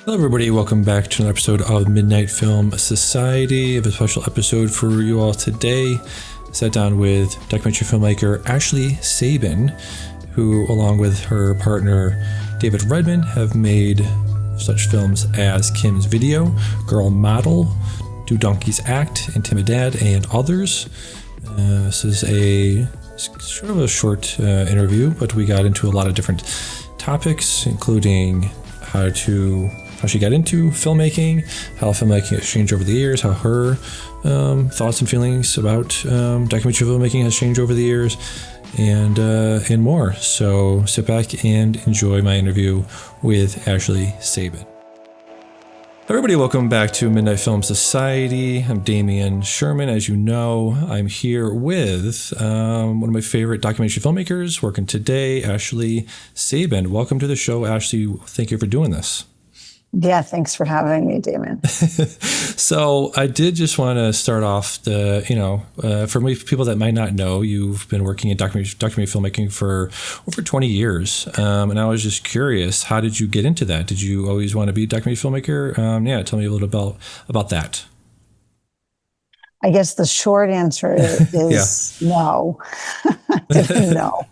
Hello, everybody. Welcome back to another episode of Midnight Film Society. I have a special episode for you all today. I sat down with documentary filmmaker Ashley Sabin, who, along with her partner David Redman, have made such films as Kim's Video, Girl Model, Do Donkeys Act, Intimidad, and others. This is a sort of a short interview, but we got into a lot of different topics, including how she got into filmmaking, how filmmaking has changed over the years, how her thoughts and feelings about documentary filmmaking has changed over the years, and more. So sit back and enjoy my interview with Ashley Sabin. Everybody, welcome back to Midnight Film Society. I'm Damian Sherman. As you know, I'm here with one of my favorite documentary filmmakers working today, Ashley Sabin. Welcome to the show, Ashley. Thank you for doing this. Yeah, thanks for having me, Damon. So I did just want to start off for people that might not know, you've been working in documentary filmmaking for over 20 years. And I was just curious, how did you get into that? Did you always want to be a documentary filmmaker? Tell me a little about that. I guess the short answer is no. I didn't know.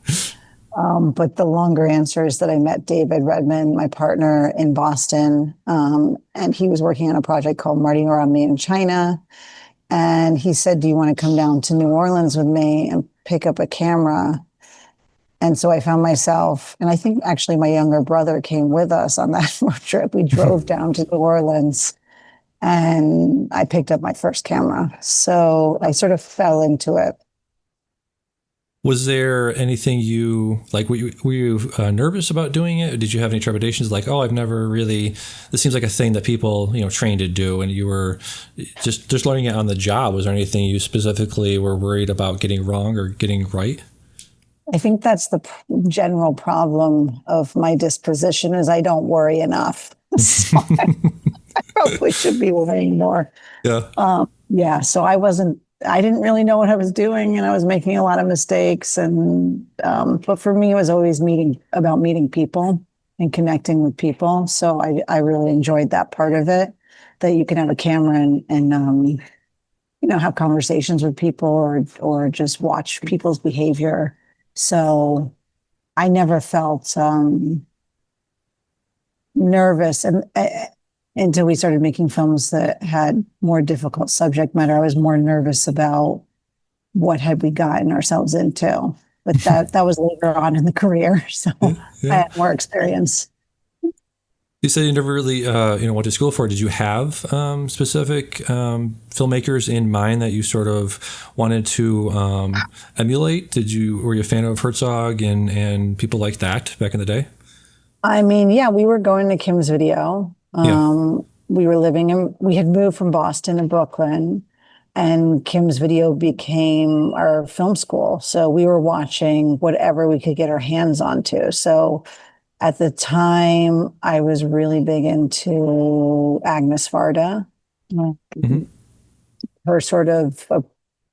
But the longer answer is that I met David Redman, my partner, in Boston, and he was working on a project called Mardi Gras Me in China. And he said, "Do you want to come down to New Orleans with me and pick up a camera?" And so I found myself, and I think actually my younger brother came with us on that road trip. We drove down to New Orleans, and I picked up my first camera. So I sort of fell into it. Was there anything you like? Were you nervous about doing it? Or did you have any trepidations? Like, oh, I've never really. This seems like a thing that people train to do, and you were just learning it on the job. Was there anything you specifically were worried about getting wrong or getting right? I think that's the general problem of my disposition is I don't worry enough. So I probably should be worrying more. Yeah. So I didn't really know what I was doing, and I was making a lot of mistakes. But for me, it was always about meeting people and connecting with people. So I really enjoyed that part of it, that you can have a camera and have conversations with people or just watch people's behavior. So I never felt nervous until we started making films that had more difficult subject matter. I was more nervous about what had we gotten ourselves into. But that was later on in the career, so yeah. I had more experience. You said you never really went to school for it. Did you have specific filmmakers in mind that you sort of wanted to emulate? Were you a fan of Herzog and people like that back in the day? I mean, yeah, we were going to Kim's Video. We had moved from Boston to Brooklyn, and Kim's Video became our film school. So we were watching whatever we could get our hands onto. So at the time, I was really big into Agnes Varda. Mm-hmm. Her sort of a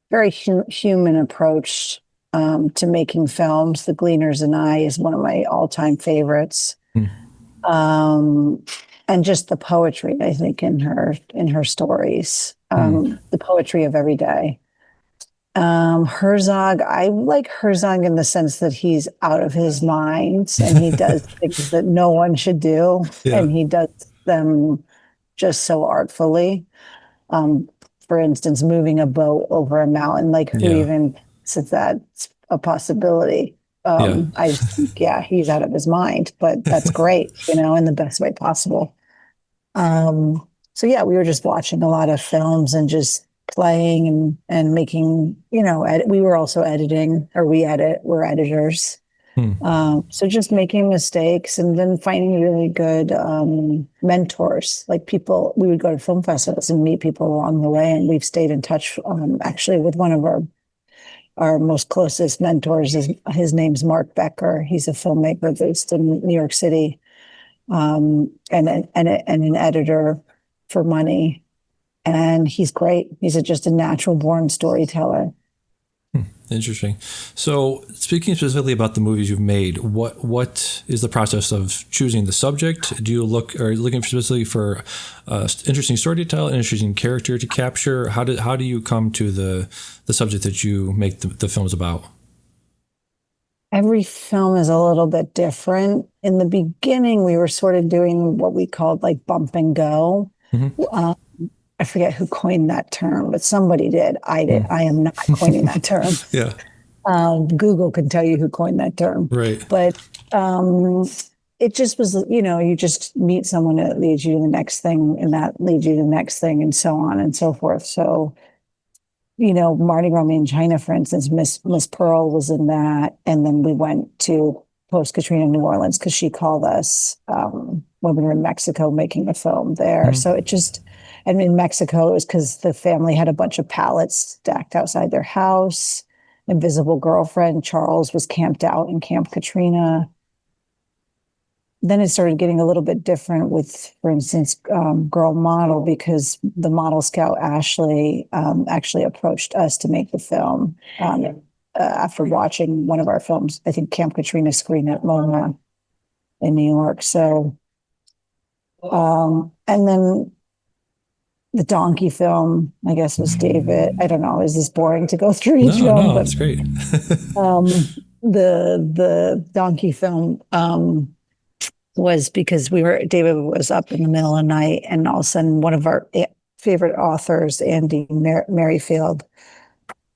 very human approach to making films. The Gleaners and I is one of my all-time favorites. And just the poetry, I think, in her stories, the poetry of every day. Herzog, I like Herzog in the sense that he's out of his mind and he does things that no one should do, and he does them just so artfully. For instance, moving a boat over a mountain, like who even says that's a possibility? I think, he's out of his mind, but that's great, in the best way possible. We were just watching a lot of films and just playing and making, we were also editing, or we're editors. So just making mistakes and then finding really good mentors, like people. We would go to film festivals and meet people along the way, and we've stayed in touch actually with one of our most closest mentors. His name's Mark Becker. He's a filmmaker based in New York City, and an editor for Money. And he's great. He's just a natural born storyteller. Interesting. So, speaking specifically about the movies you've made, what is the process of choosing the subject? Do you are you looking specifically for interesting story to tell, an interesting character to capture? How do you come to the subject that you make the films about? Every film is a little bit different. In the beginning, we were sort of doing what we called like bump and go. Mm-hmm. I forget who coined that term, but somebody did. I did. Mm. I am not coining that term. Yeah. Google can tell you who coined that term. Right. But it just was, you just meet someone that leads you to the next thing, and that leads you to the next thing, and so on and so forth. So, Mardi Gras in China, for instance, Miss Pearl was in that, and then we went to post Katrina New Orleans because she called us when we were in Mexico making a film there. Mm-hmm. So and in Mexico, it was because the family had a bunch of pallets stacked outside their house. Invisible Girlfriend, Charles was camped out in Kamp Katrina. Then it started getting a little bit different with, for instance, Girl Model, because the model scout Ashley actually approached us to make the film after watching one of our films. I think Kamp Katrina screened at MoMA in New York. So, and then the donkey film, I guess, was David. I don't know. Is this boring to go through each film? No, that's great. The donkey film was because David was up in the middle of the night, and all of a sudden one of our favorite authors, Andy Merrifield,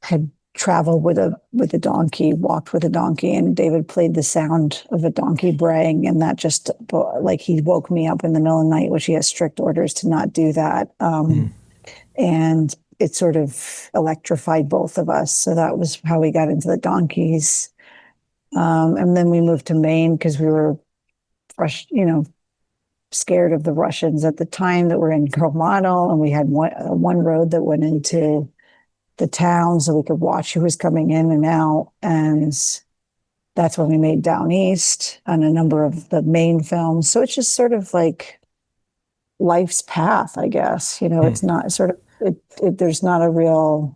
had traveled with a donkey, walked with a donkey, and David played the sound of a donkey braying, and that just he woke me up in the middle of the night, which he has strict orders to not do that. And it sort of electrified both of us. So that was how we got into the donkeys. And then we moved to Maine because we were scared of the Russians at the time that were in Girl Model, and we had one road that went into the town so we could watch who was coming in and out. And that's when we made Down East and a number of the main films. So it's just sort of like life's path, I guess. It's not sort of there's not a real.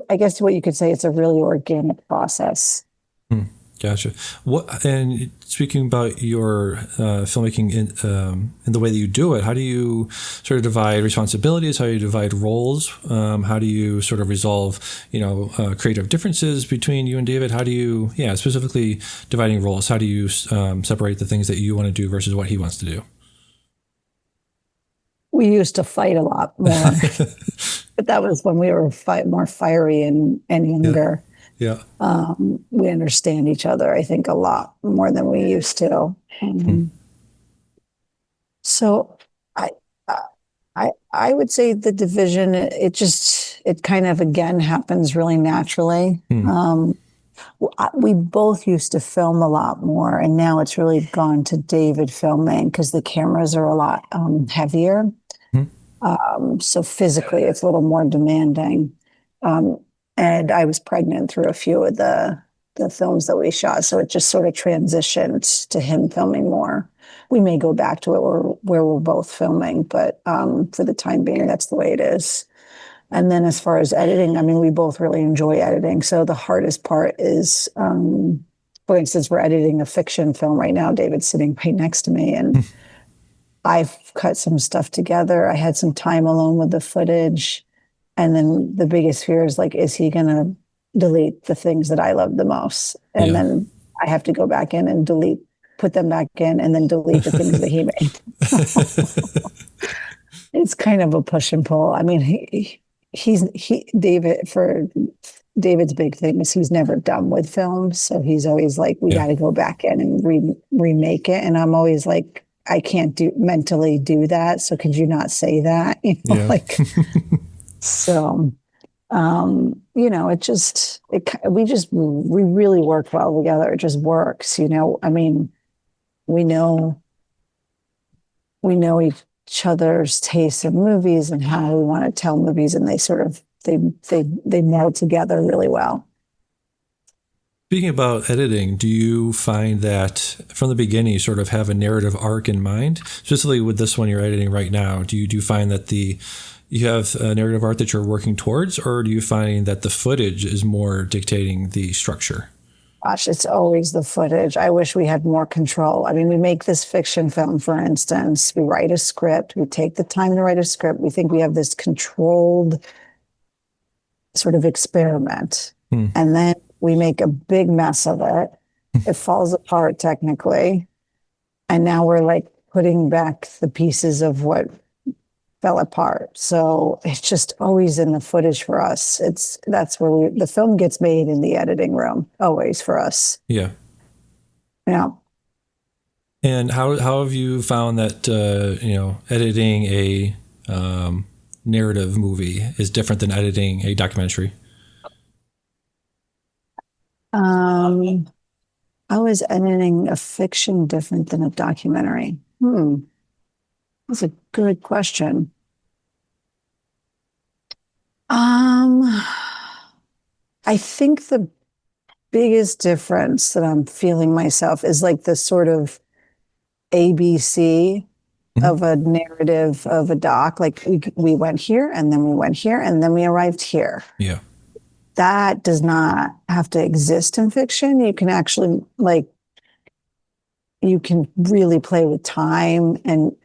I guess what you could say, it's a really organic process. Gotcha. And speaking about your filmmaking in the way that you do it, how do you sort of divide responsibilities? How do you divide roles? How do you sort of resolve, creative differences between you and David? How do you, specifically dividing roles? How do you separate the things that you want to do versus what he wants to do? We used to fight a lot more, but that was when we were more fiery and younger. Yeah. We understand each other, I think, a lot more than we used to. So I would say the division, it kind of, again, happens really naturally. We both used to film a lot more, and now it's really gone to David filming because the cameras are a lot heavier. So physically, it's a little more demanding. And I was pregnant through a few of the films that we shot. So it just sort of transitioned to him filming more. We may go back to it where we're both filming, but for the time being, that's the way it is. And then as far as editing, I mean, we both really enjoy editing. So the hardest part is, for instance, we're editing a fiction film right now. David's sitting right next to me, and I've cut some stuff together. I had some time alone with the footage. And then the biggest fear is is he going to delete the things that I love the most? And then I have to go back in and put them back in, and then delete the things that he made. It's kind of a push and pull. I mean, David's big thing is he's never done with films. So he's always like, we got to go back in and remake it. And I'm always like, I can't mentally do that. So could you not say that? So, we really work well together. It just works, I mean, we know each other's tastes in movies and how we want to tell movies, and they sort of, they meld together really well. Speaking about editing, do you find that from the beginning you sort of have a narrative arc in mind? Specifically with this one you're editing right now, do you find that you have a narrative arc that you're working towards, or do you find that the footage is more dictating the structure? Gosh, it's always the footage. I wish we had more control. I mean, we make this fiction film, for instance. We write a script. We take the time to write a script. We think we have this controlled sort of experiment. And then we make a big mess of it. It falls apart technically. And now we're like putting back the pieces of what fell apart. So it's just always in the footage for us. That's where the film gets made, in the editing room, always for us. Yeah. Yeah. And how have you found that editing a narrative movie is different than editing a documentary? How is editing a fiction different than a documentary? That's a good question. I think the biggest difference that I'm feeling myself is like the sort of ABC of a narrative of a doc. Like we went here and then we went here and then we arrived here. Yeah. That does not have to exist in fiction. You can actually you can really play with time and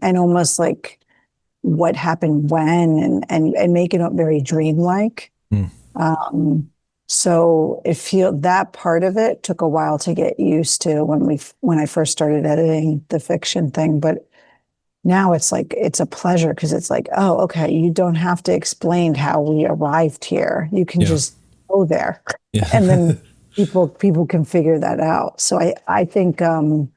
almost like what happened when and make it very dreamlike. So that part of it took a while to get used to when I first started editing the fiction thing, but now it's like, it's a pleasure because it's like, oh, okay, you don't have to explain how we arrived here. You can just go there. Yeah. And then people can figure that out. So I think the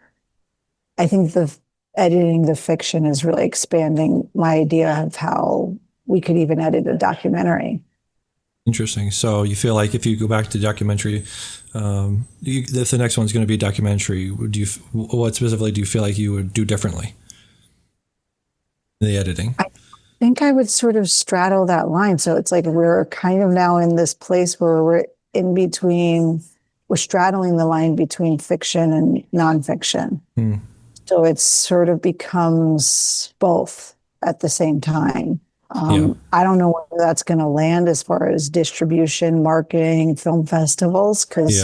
editing the fiction is really expanding my idea of how we could even edit a documentary. Interesting. So you feel like if you go back to documentary, if the next one's going to be a documentary, what specifically do you feel like you would do differently? The editing? I think I would sort of straddle that line. So it's like we're kind of now in this place where we're straddling the line between fiction and nonfiction. So it sort of becomes both at the same time. I don't know whether that's going to land as far as distribution, marketing, film festivals, because,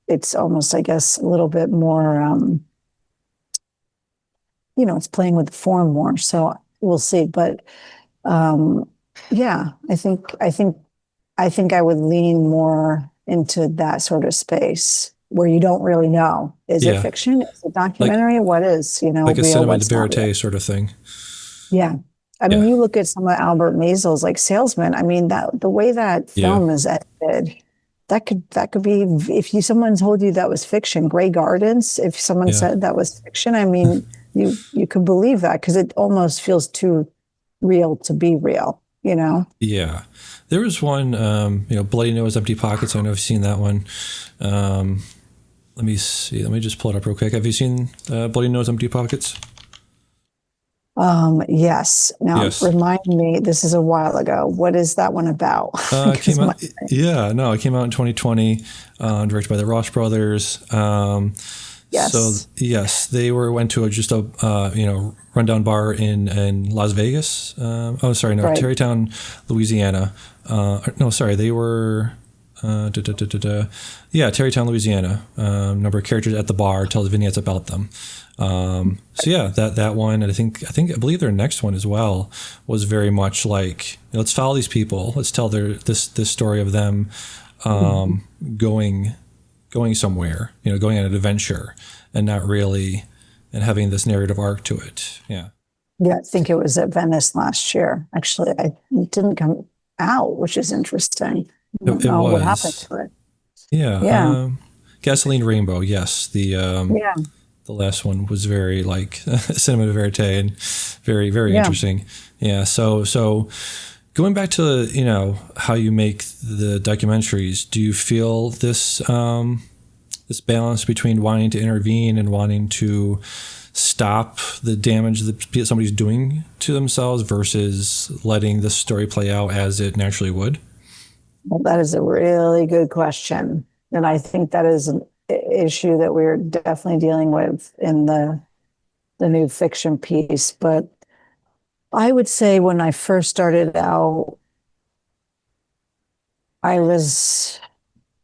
it's almost, I guess, a little bit more, it's playing with the form more. So we'll see. But I think I would lean more into that sort of space where you don't really know. Is it fiction? Is it documentary? What is, like a real, cinema verite sort of thing. Yeah. I mean, you look at some of Albert Mazel's like Salesman. I mean, the way that film is edited, that could be, if someone told you that was fiction. Grey Gardens, if someone said that was fiction, I mean, you could believe that because it almost feels too real to be real, Yeah. There was one, Bloody Nose, Empty Pockets. I don't know if you've seen that one. Let me see. Let me just pull it up real quick. Have you seen Bloody Nose, Empty Pockets? Yes. Now, remind me, this is a while ago. What is that one about? It came out in 2020, directed by the Ross brothers. Yes. So, yes, they went to a rundown bar in Las Vegas. Tarrytown, Louisiana. They were... Tarrytown, Louisiana. Number of characters at the bar, tells vignettes about them. That one, and I believe their next one as well was very much like, let's follow these people, let's tell this story of them going somewhere, going on an adventure, and not really, and having this narrative arc to it. Yeah. Yeah, I think it was at Venice last year. Actually, it didn't come out, which is interesting. I don't know what happened to it. Yeah. Gasoline Rainbow. Yes. The last one was very like cinema verite and very, very interesting. Yeah. So going back to, how you make the documentaries, do you feel this, this balance between wanting to intervene and wanting to stop the damage that somebody's doing to themselves versus letting the story play out as it naturally would? Well, that is a really good question. And I think that is an issue that we're definitely dealing with in the new fiction piece. But I would say when I first started out, I was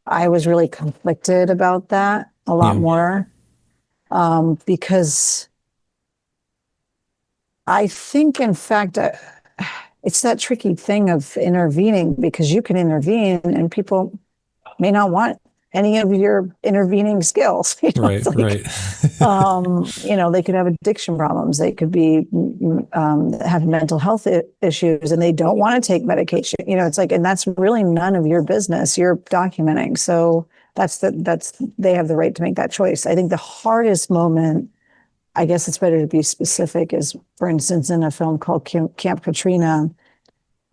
I was really conflicted about that a lot Yeah. more, because I think, in fact, it's that tricky thing of intervening, because you can intervene and people may not want any of your intervening skills. Right. It's like, Right. they could have addiction problems. They could be have mental health issues, and they don't want to take medication. It's like, and that's really none of your business. You're documenting, so that's they have the right to make that choice. I think the hardest moment, I guess it's better to be specific, is, for instance, in a film called Kamp Katrina,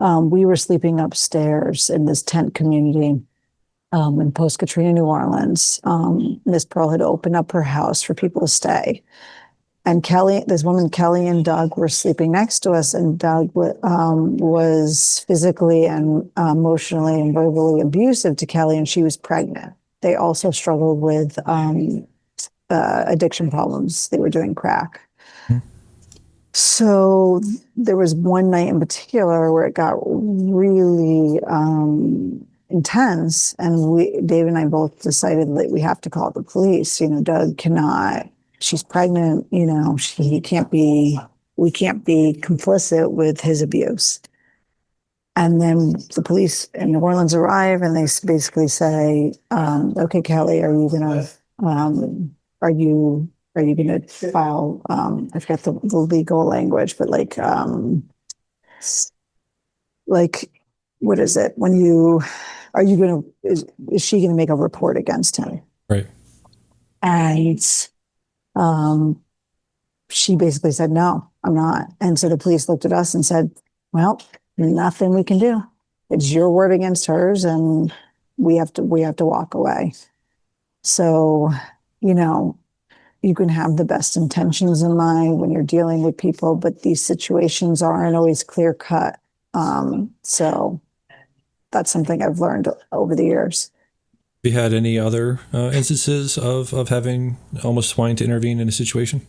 we were sleeping upstairs in this tent community in post Katrina, New Orleans. Miss Pearl had opened up her house for people to stay. And this woman, Kelly, and Doug were sleeping next to us, and Doug was physically and emotionally and verbally abusive to Kelly, and she was pregnant. They also struggled with addiction problems. They were doing crack. Hmm. So there was one night in particular where it got really intense, and Dave and I both decided that we have to call the police. Doug cannot. She's pregnant. We can't be complicit with his abuse. And then the police in New Orleans arrive, and they basically say, "Okay, Kelly, are you gonna are you going to file?" I forget the legal language, but like, what is it? Are you going to, is she going to make a report against him? Right. And she basically said, "No, I'm not." And so the police looked at us and said, "Well, nothing we can do. It's your word against hers, and we have to walk away." So, you can have the best intentions in mind when you're dealing with people, but these situations aren't always clear cut. So that's something I've learned over the years. Have you had any other instances of having almost wanting to intervene in a situation?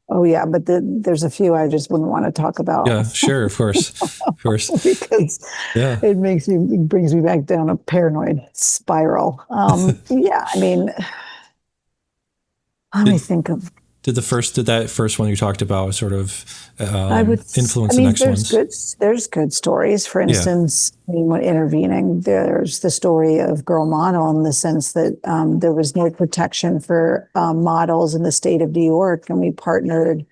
Oh yeah, but there's a few I just wouldn't want to talk about. Yeah, sure, of course, of course. Because Yeah. it brings me back down a paranoid spiral. Yeah, I mean, let me think of. Did that first one you talked about sort of influence the next there's ones? there's good stories. For instance, when intervening, there's the story of Girl Model, in the sense that there was no protection for models in the state of New York, and we partnered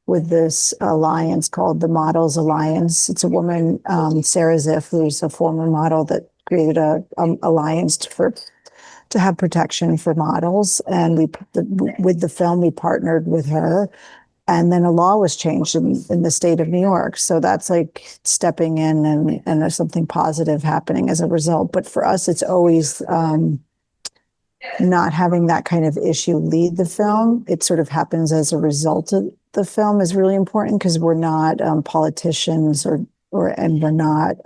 with this alliance called the Models Alliance. It's a woman, Sarah Ziff, who's a former model, that created a alliance to have protection for models. And with the film, we partnered with her. And then a law was changed in the state of New York. So that's like stepping in, and there's something positive happening as a result. But for us, it's always not having that kind of issue lead the film. It sort of happens as a result of the film is really important, because we're not politicians, and we're not,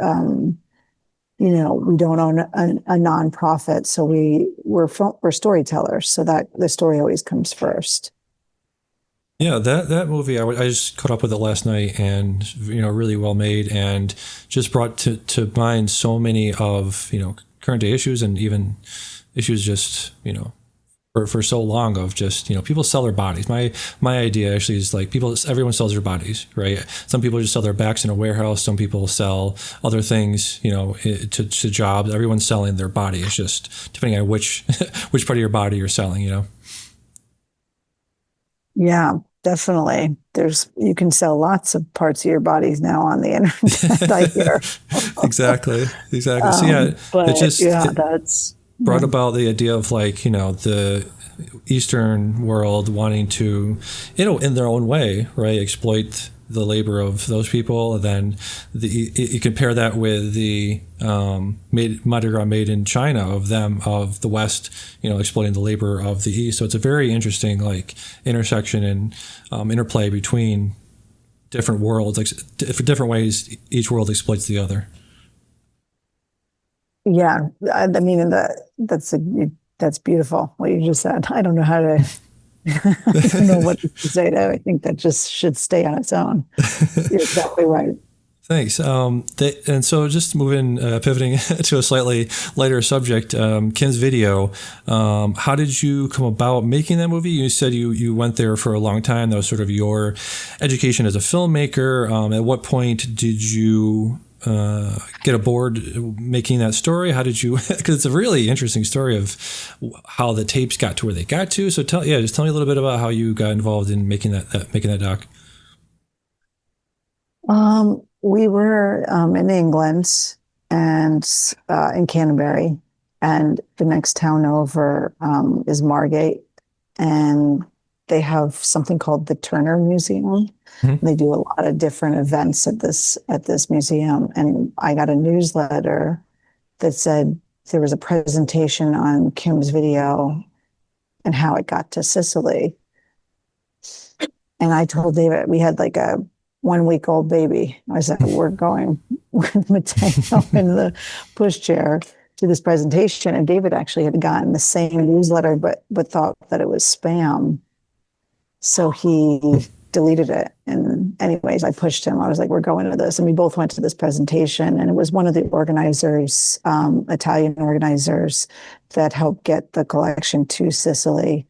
we don't own a nonprofit. So we're storytellers. So that the story always comes first. Yeah, that movie, I just caught up with it last night, and really well made, and just brought to mind so many of current day issues, and even issues just for so long, of just people sell their bodies. My idea actually is like everyone sells their bodies, right? Some people just sell their backs in a warehouse. Some people sell other things, to jobs. Everyone's selling their body. It's just depending on which which part of your body you're selling. Yeah, definitely. You can sell lots of parts of your bodies now on the internet, I hear. Exactly. So yeah, but that's brought about the idea of the Eastern world wanting to, in their own way, right, exploit the labor of those people. And then you compare that with the Mardi Gras made in China of the West, exploiting the labor of the East. So it's a very interesting intersection and interplay between different worlds, for different ways each world exploits the other. Yeah, I mean, that's beautiful what you just said. I don't know how to, I don't know what to say there. I think that just should stay on its own. You're exactly right. Thanks. And so just moving, pivoting to a slightly lighter subject, Kim's Video. How did you come about making that movie? You said you went there for a long time. That was sort of your education as a filmmaker. At what point did you get aboard making that story? How did you? Because it's a really interesting story of how the tapes got to where they got to. So just tell me a little bit about how you got involved in making that doc. We were in England and in Canterbury, and the next town over is Margate, and they have something called the Turner Museum. Mhm. They do a lot of different events at this museum, and I got a newsletter that said there was a presentation on Kim's Video and how it got to Sicily. And I told David, we had like a 1 week old baby. I said, we're going with Mateo in the pushchair to this presentation. And David actually had gotten the same newsletter, but thought that it was spam. So he deleted it. And anyways, I pushed him. I was like, we're going to this. And we both went to this presentation. And it was one of the organizers, Italian organizers, that helped get the collection to Sicily.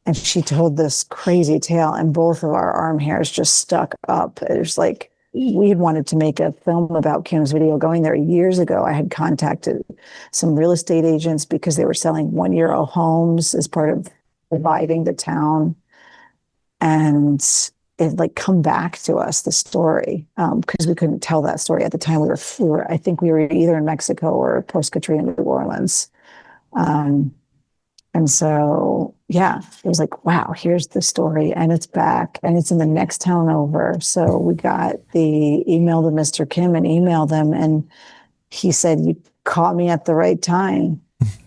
And she told this crazy tale, and both of our arm hairs just stuck up. It was like we had wanted to make a film about Kim's Video going there years ago. I had contacted some real estate agents because they were selling €1 homes as part of reviving the town. And it like come back to us, the story, because we couldn't tell that story at the time. I think we were either in Mexico or post Katrina, New Orleans. And so, yeah, it was like, wow, here's the story, and it's back, and it's in the next town over. So we got the email to Mr. Kim and emailed them, and he said, you caught me at the right time.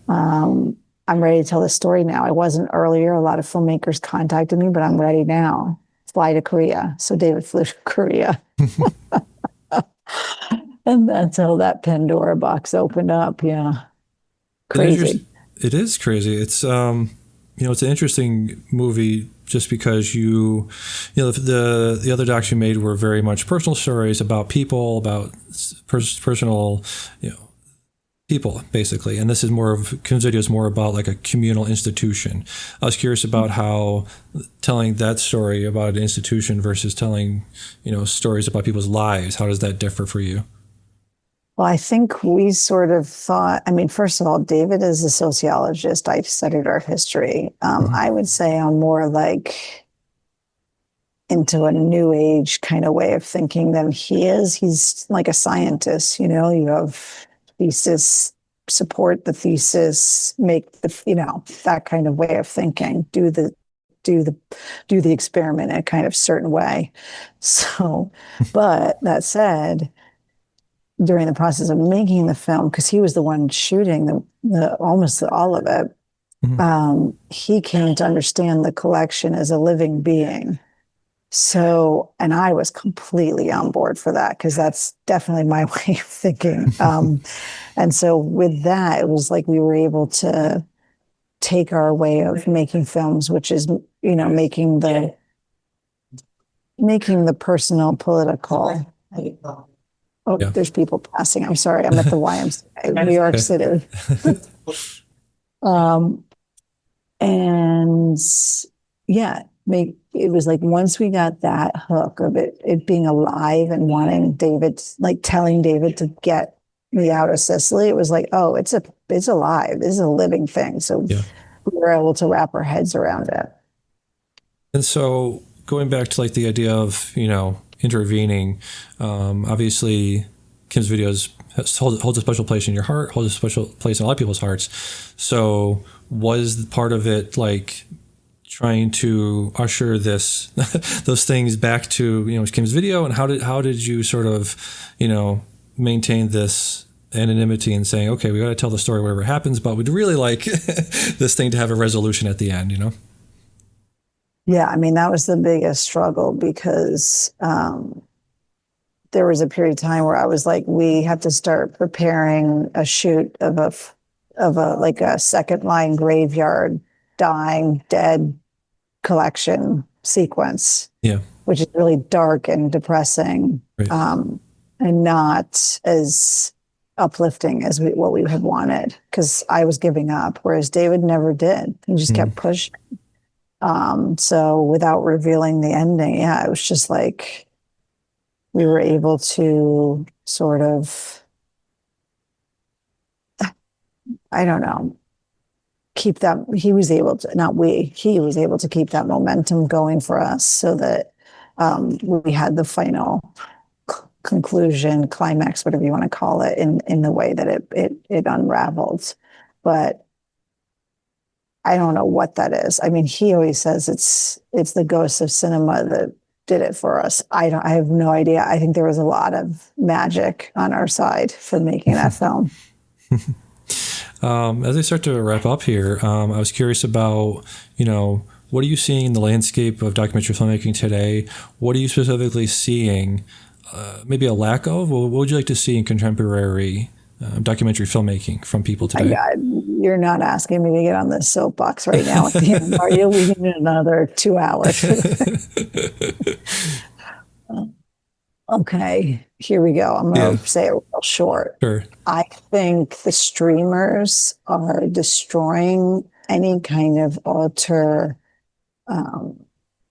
I'm ready to tell the story now. I wasn't earlier. A lot of filmmakers contacted me, but I'm ready now. Fly to Korea. So David flew to Korea. And that's how that Pandora box opened up. Yeah. Crazy. It is crazy. It's it's an interesting movie just because the other docs you made were very much personal stories about people, about personal, people basically. And this is Kim's Video is more about like a communal institution. I was curious about how telling that story about an institution versus telling, stories about people's lives. How does that differ for you? Well, I think we sort of thought, I mean, first of all, David is a sociologist. I've studied art history. I would say I'm more like into a new age kind of way of thinking than he is. He's like a scientist, you have thesis, support the thesis, make that kind of way of thinking, do the experiment in a kind of certain way. So, but that said, during the process of making the film, because he was the one shooting the almost all of it, he came to understand the collection as a living being. So, and I was completely on board for that because that's definitely my way of thinking. And so with that, it was like we were able to take our way of making films, which is, making the personal political. Oh, yeah. There's people passing. I'm sorry. I'm at the YMCA, New York City. And yeah, it was like once we got that hook of it being alive and wanting David, like telling David to get me out of Sicily, it was like, oh, it's alive. This is a living thing. So we were able to wrap our heads around it. And so going back to like the idea of, intervening, obviously Kim's Videos holds a special place in your heart, holds a special place in a lot of people's hearts. So was part of it like trying to usher those things back to, Kim's Video? And how did you sort of, maintain this anonymity and saying, okay, we got to tell the story whatever happens, but we'd really like this thing to have a resolution at the end, Yeah, I mean, that was the biggest struggle because there was a period of time where I was like, we have to start preparing a shoot of a like a second line graveyard dying dead collection sequence, Yeah. which is really dark and depressing, Right. and not as uplifting as what we had wanted, because I was giving up, whereas David never did. He just kept pushing. So without revealing the ending, yeah, it was just like we were able to sort of, I don't know, keep that. He was able to, not we, he was able to keep that momentum going for us, so that we had the final conclusion, climax, whatever you want to call it, in the way that it unraveled. But I don't know what that is. I mean, he always says it's the ghosts of cinema that did it for us. I have no idea. I think there was a lot of magic on our side for making that film. As I start to wrap up here, I was curious about, what are you seeing in the landscape of documentary filmmaking today? What are you specifically seeing, maybe a lack of? What would you like to see in contemporary documentary filmmaking from people today? My God, you're not asking me to get on this soapbox right now, are you? We need another 2 hours. Okay, here we go. I'm going to say it real short. Sure. I think the streamers are destroying any kind of auteur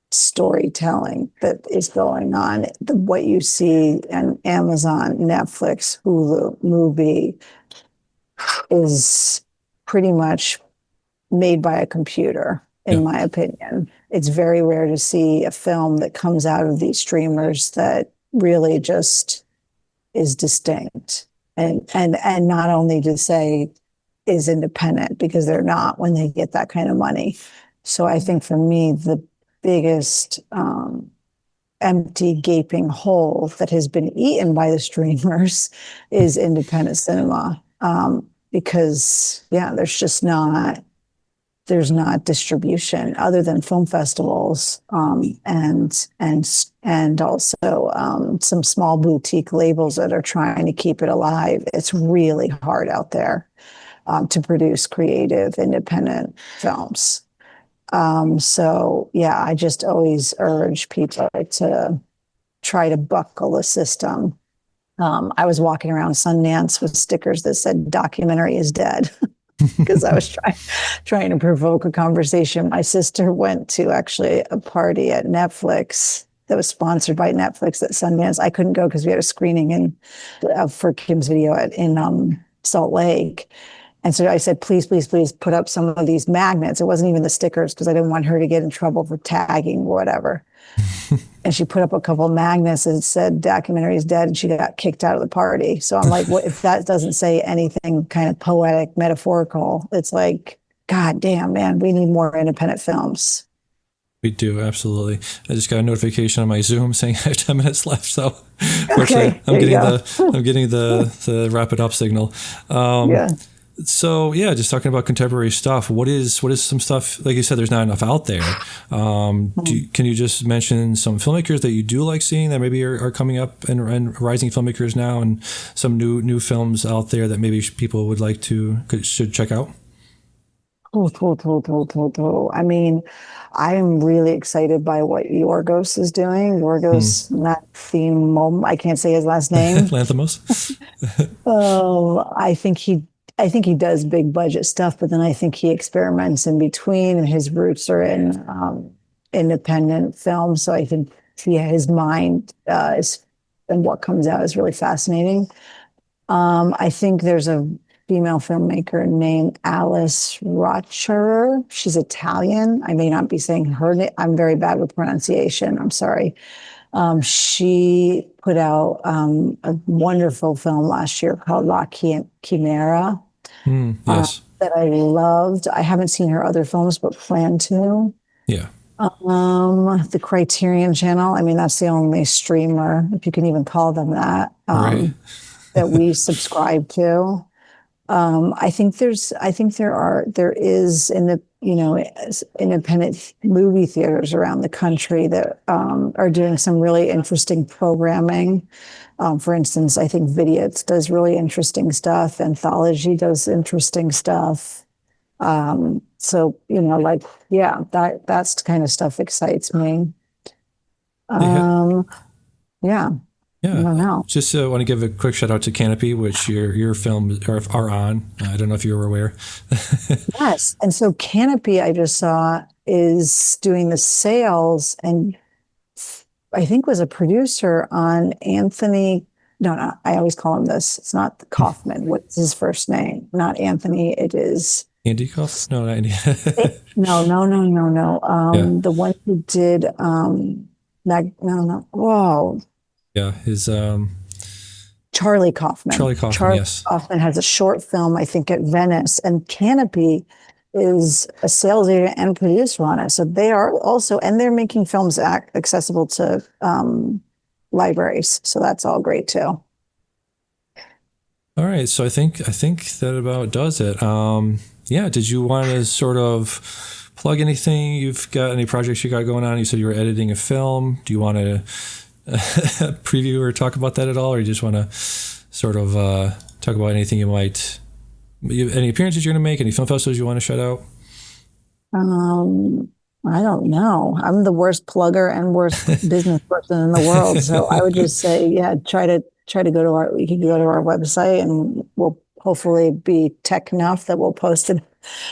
storytelling that is going on. What you see on Amazon, Netflix, Hulu, Mubi is pretty much made by a computer, in my opinion. It's very rare to see a film that comes out of these streamers that really just is distinct, and not only to say is independent, because they're not when they get that kind of money. So I think for me, the biggest empty gaping hole that has been eaten by the streamers is independent cinema, because there's not distribution other than film festivals, and also some small boutique labels that are trying to keep it alive. It's really hard out there to produce creative, independent films. So yeah, I just always urge people to try to buckle the system. I was walking around Sundance with stickers that said "Documentary is dead." Because I was trying to provoke a conversation. My sister went to actually a party at Netflix that was sponsored by Netflix at Sundance. I couldn't go because we had a screening for Kim's video in Salt Lake. And so I said, please, please, please put up some of these magnets. It wasn't even the stickers, because I didn't want her to get in trouble for tagging or whatever. And she put up a couple of magnets and said "Documentary is dead," and she got kicked out of the party. So I'm like, what if that doesn't say anything kind of poetic, metaphorical? It's like, God damn, man, we need more independent films. We do, absolutely. I just got a notification on my Zoom saying I have 10 minutes left, so okay, I'm getting the wrap it up signal. Yeah. So yeah, just talking about contemporary stuff. What is some stuff, like you said, there's not enough out there. Can you just mention some filmmakers that you do like seeing that maybe are coming up and rising filmmakers now, and some new films out there that maybe people would like should check out? Cool. I mean, I'm really excited by what Yorgos is doing. Yorgos Lanthimos, I can't say his last name. Lanthimos. I think he does big budget stuff, but then I think he experiments in between, and his roots are in independent film. So I think his mind and what comes out is really fascinating. I think there's a female filmmaker named Alice Rocher. She's Italian. I may not be saying her name. I'm very bad with pronunciation. I'm sorry. She put out a wonderful film last year called La Chimera. Yes. That I loved. I haven't seen her other films, but plan to. Yeah. The Criterion Channel. I mean, that's the only streamer, if you can even call them that, Right. that we subscribe to. There is in the, independent movie theaters around the country that are doing some really interesting programming. For instance, I think Vidiots does really interesting stuff. Anthology does interesting stuff. So, yeah, that's the kind of stuff excites me. Yeah, I Yeah, don't know. just want to give a quick shout out to Kanopy, which your films are on. I don't know if you were aware. Yes. And so Kanopy, I just saw, is doing the sales and I think was a producer on Anthony. No, I always call him this. It's not Kaufman. What's his first name? Not Anthony. It is. Andy Kauf? No, not Andy. No, no, no, no, no. Yeah, The one who did no, no. Whoa. yeah. His Charlie Kaufman. Charlie Kaufman. Charlie Yes. Kaufman has a short film, I think, at Venice, and Kanopy is a sales agent and producer on it. So they are also, and they're making films accessible to libraries. So that's all great too. All right. So I think that about does it. Yeah. Did you want to sort of plug anything? You've got any projects you got going on? You said you were editing a film. Do you want to preview or talk about that at all, or you just want to sort of talk about anything any appearances you're going to make, any film festivals you want to shout out? I don't know. I'm the worst plugger and worst business person in the world. So I would just say, yeah, try to go to we can go to our website and we'll hopefully be tech enough that we'll post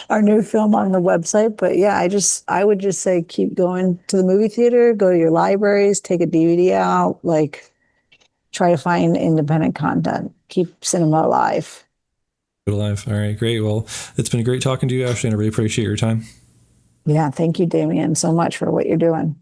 our new film on the website. But yeah, I would just say, keep going to the movie theater, go to your libraries, take a DVD out, try to find independent content, keep cinema alive. Alive. All right, great. Well, it's been great talking to you, Ashley, and I really appreciate your time. Yeah. Thank you, Damien, so much for what you're doing.